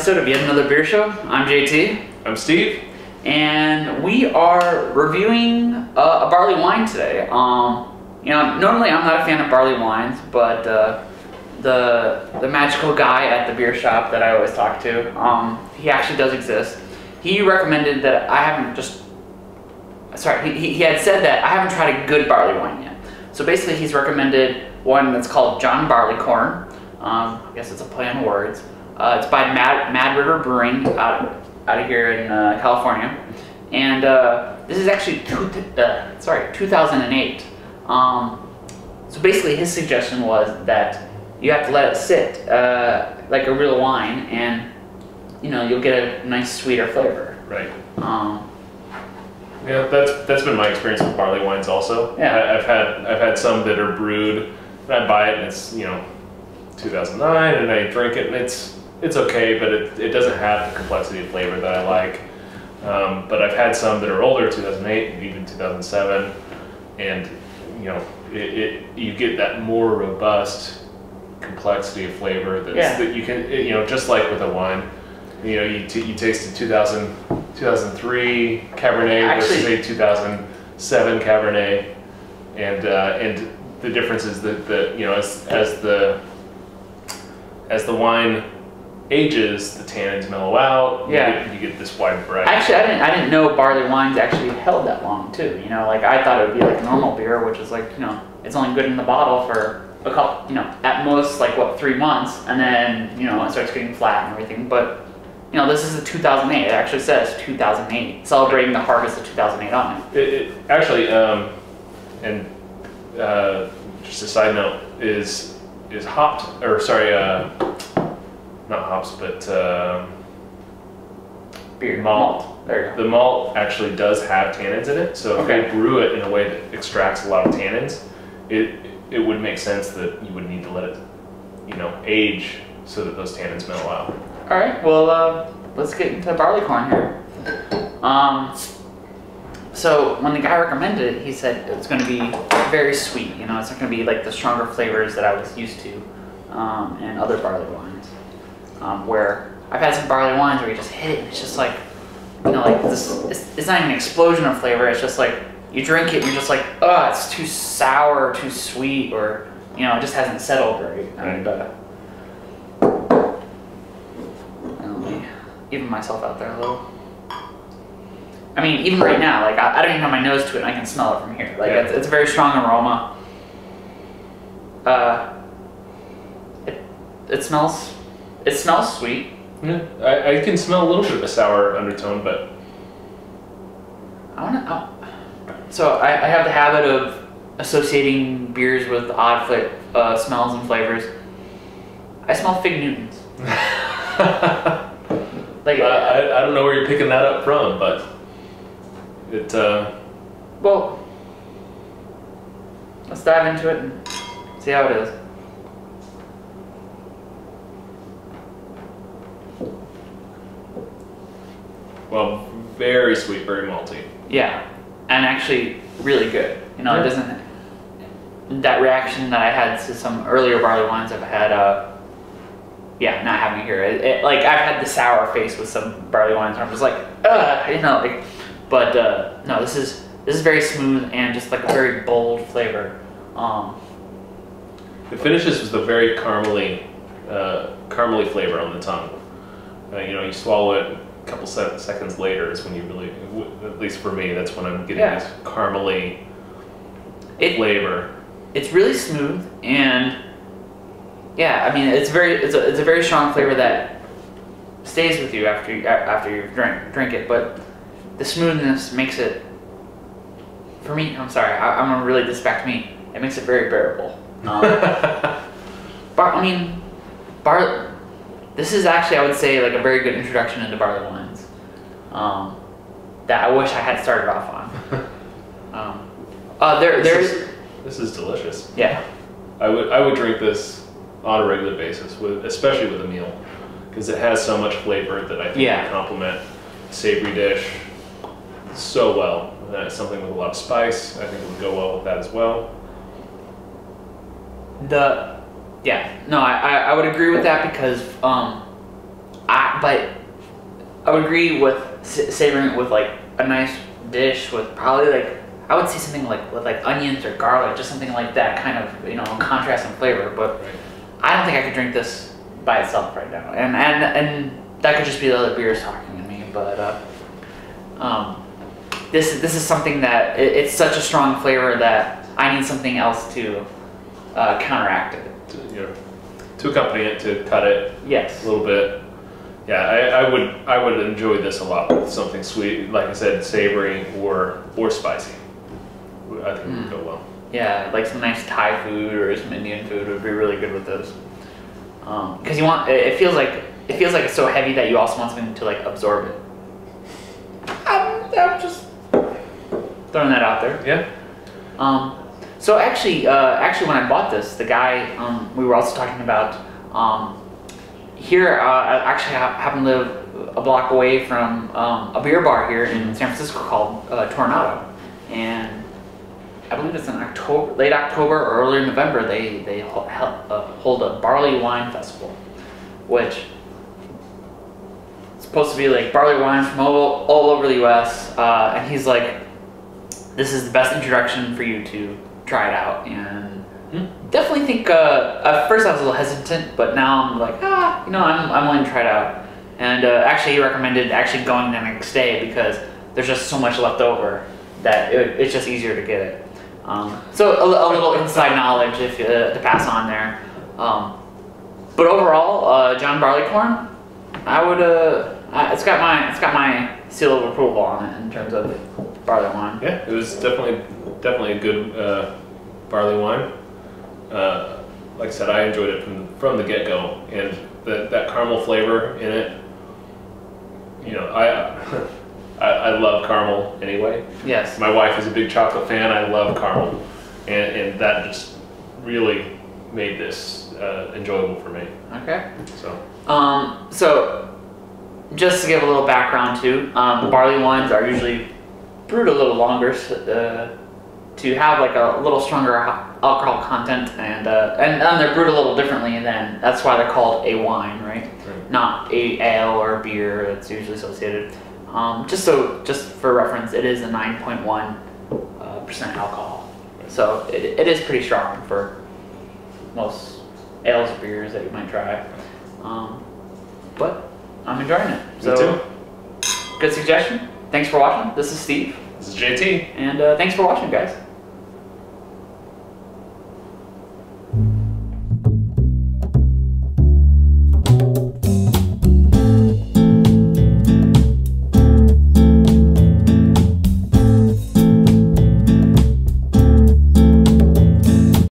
episode of yet another beer show. I'm JT. I'm Steve. And we are reviewing a barley wine today. Normally I'm not a fan of barley wines, but the magical guy at the beer shop that I always talk to, he actually does exist. He recommended that he had said that I haven't tried a good barley wine yet. So basically he's recommended one that's called John Barleycorn. I guess it's a play on words. It's by Mad River Brewing out of here in California, and this is actually 2008. So basically, his suggestion was that you have to let it sit like a real wine, and you'll get a nice sweeter flavor. Right. Yeah, that's been my experience with barley wines also. Yeah. I've had some that are brewed, and I buy it, and it's 2009, and I drink it, and it's okay, but it doesn't have the complexity of flavor that I like. But I've had some that are older, 2008, even 2007, and you get that more robust complexity of flavor that you can, just like with a wine. You tasted 2003 Cabernet versus a 2007 Cabernet, and the difference is that as the wine ages, the tannins mellow out. Yeah, you get this wide variety. Actually, I didn't know barley wines actually held that long too. Like I thought it would be like normal beer, which is like it's only good in the bottle for a couple, at most like 3 months, and then it starts getting flat and everything. But this is a 2008. It actually says 2008, celebrating the harvest of 2008 on it. It actually, just a side note, is hopped, or sorry, not hops, but beer malt. There you go. The malt actually does have tannins in it, so if they brew it in a way that extracts a lot of tannins, it would make sense that you would need to let it, age so that those tannins mellow out. All right, well, let's get into Barleycorn here. So when the guy recommended it, he said it's going to be very sweet. It's not going to be like the stronger flavors that I was used to in other barley wines. Where I've had some barley wines where you just hit it and it's just like, like this. It's not even an explosion of flavor. It's just like you drink it and you're just like, oh, it's too sour, or too sweet, or it just hasn't settled right. And let me even myself out there a little. I mean, even right now, like I don't even have my nose to it, and I can smell it from here. Like it's a very strong aroma. It smells sweet. Yeah, I can smell a little bit of a sour undertone, but so I have the habit of associating beers with odd smells and flavors. I smell Fig Newtons. Like I don't know where you're picking that up from, but it. Well, let's dive into it and see how it is. Well, very sweet, very malty. Yeah, and actually really good. It doesn't. That reaction that I had to some earlier barley wines I've had, not having it here. Like I've had the sour face with some barley wines where I'm just like, But no, this is very smooth and just like a very bold flavor. It finishes with a very caramely flavor on the tongue. You swallow it. A couple seconds later is when you really, at least for me, that's when I'm getting this caramely flavor. It's really smooth, and I mean it's a very strong flavor that stays with you after you drink it. But the smoothness makes it, for me, I'm sorry, I'm gonna relate this back to me. It makes it very bearable. This is actually, I would say, like a very good introduction into barley wines that I wish I had started off on. This is delicious. Yeah, I would drink this on a regular basis, especially with a meal, because it has so much flavor that I think would complement a savory dish so well. Something with a lot of spice, I think it would go well with that as well. I would agree with that because but I would agree with savoring it with like a nice dish with probably like, I would say something like with like onions or garlic, just something like that, kind of, you know, contrast in flavor. But Right. I don't think I could drink this by itself right now, and that could just be the other beers talking to me. But this is something that it's such a strong flavor that I need something else to counteract it. To accompany it, to cut it Yes. a little bit. Yeah, I would enjoy this a lot with something sweet, like I said, savory or spicy. I think it would go well. Yeah, like some nice Thai food or some Indian food would be really good with this. Because you want, it feels like it's so heavy that you also want something to like absorb it. I'm just throwing that out there. Yeah. So actually, when I bought this, the guy we were also talking about here, I actually happen to live a block away from a beer bar here in San Francisco called Tornado, and I believe it's in October, late October or early November. They hold a barley wine festival, which is supposed to be like barley wine from all over the U.S. And he's like, this is the best introduction for you to try it out. And definitely think at first I was a little hesitant, but now I'm like, you know, I'm willing to try it out. And actually, he recommended actually going the next day because there's just so much left over that it's just easier to get it. So a little inside knowledge if to pass on there. But overall, John Barleycorn, I would it's got my seal of approval on it in terms of barley wine. Yeah, it was definitely a good barley wine. Like I said, I enjoyed it from the get-go, and that caramel flavor in it. You know, I love caramel anyway. Yes. My wife is a big chocolate fan. I love caramel, and that just really made this enjoyable for me. Okay. So. So just to give a little background too, barley wines are usually brewed a little longer to have like a little stronger alcohol content, and they're brewed a little differently, and then that's why they're called a wine, right? Not a ale or a beer that's usually associated. Just for reference, it is a 9.1% alcohol, so it is pretty strong for most ales or beers that you might try. But I'm enjoying it. So, me too. Good suggestion. Thanks for watching. This is Steve. This is JT. And thanks for watching, guys.